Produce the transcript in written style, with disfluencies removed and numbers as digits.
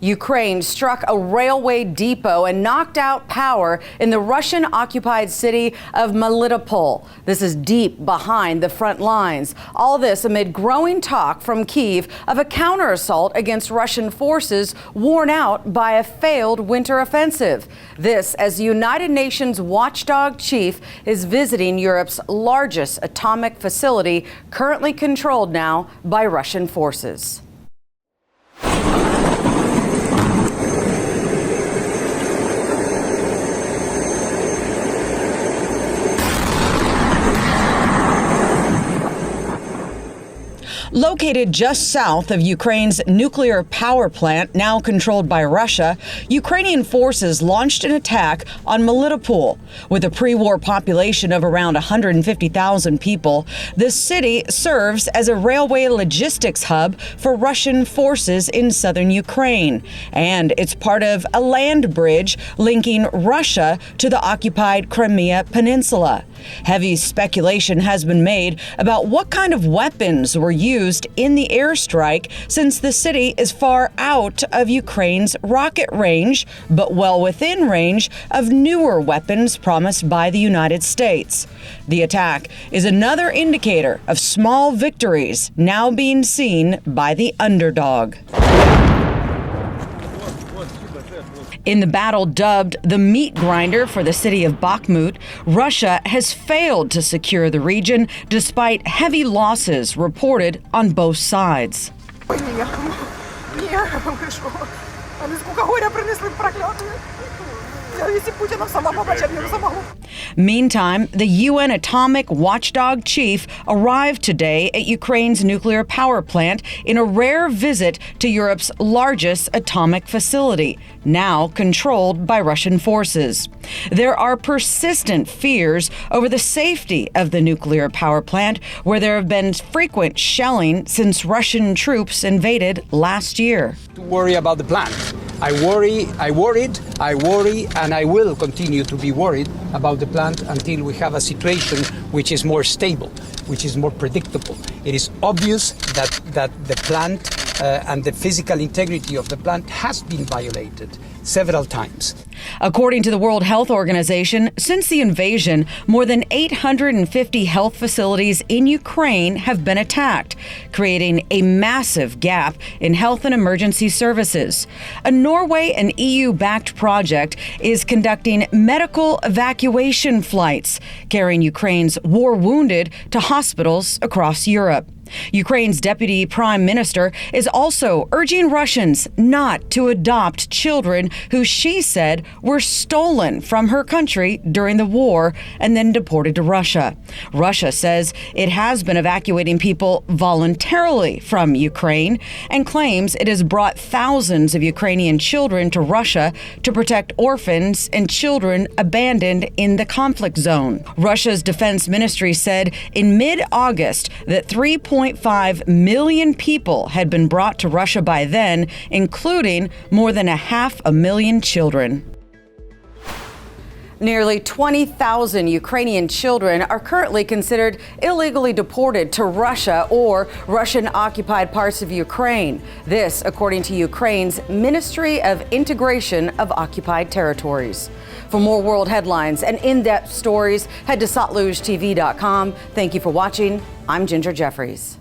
Ukraine struck a railway depot and knocked out power in the Russian-occupied city of Melitopol. This is deep behind the front lines. All this amid growing talk from Kyiv of a counter-assault against Russian forces worn out by a failed winter offensive. This as the United Nations watchdog chief is visiting Europe's largest atomic facility, currently controlled now by Russian forces. Located just south of Ukraine's nuclear power plant, now controlled by Russia, Ukrainian forces launched an attack on Melitopol. With a pre-war population of around 150,000 people, this city serves as a railway logistics hub for Russian forces in southern Ukraine. And it's part of a land bridge linking Russia to the occupied Crimea Peninsula. Heavy speculation has been made about what kind of weapons were used in the airstrike, since the city is far out of Ukraine's rocket range, but well within range of newer weapons promised by the United States. The attack is another indicator of small victories now being seen by the underdog. In the battle dubbed the meat grinder for the city of Bakhmut, Russia has failed to secure the region despite heavy losses reported on both sides. Meantime, the UN atomic watchdog chief arrived today at Ukraine's nuclear power plant in a rare visit to Europe's largest atomic facility, now controlled by Russian forces. There are persistent fears over the safety of the nuclear power plant, where there have been frequent shelling since Russian troops invaded last year. To worry about the plant. I worried, and I will continue to be worried about the plant until we have a situation which is more stable, which is more predictable. It is obvious that the plant and the physical integrity of the plant has been violated several times. According to the World Health Organization, since the invasion, more than 850 health facilities in Ukraine have been attacked, creating a massive gap in health and emergency services. A Norway and EU-backed project is conducting medical evacuation flights, carrying Ukraine's war wounded to hospitals across Europe. Ukraine's deputy prime minister is also urging Russians not to adopt children who she said were stolen from her country during the war and then deported to Russia. Russia says it has been evacuating people voluntarily from Ukraine and claims it has brought thousands of Ukrainian children to Russia to protect orphans and children abandoned in the conflict zone. Russia's defense ministry said in mid-August that 3.5 million people had been brought to Russia by then, including more than 500,000 children. Nearly 20,000 Ukrainian children are currently considered illegally deported to Russia or Russian-occupied parts of Ukraine. This, according to Ukraine's Ministry of Integration of Occupied Territories. For more world headlines and in-depth stories, head to SATLUJTV.com. Thank you for watching. I'm Ginger Jeffries.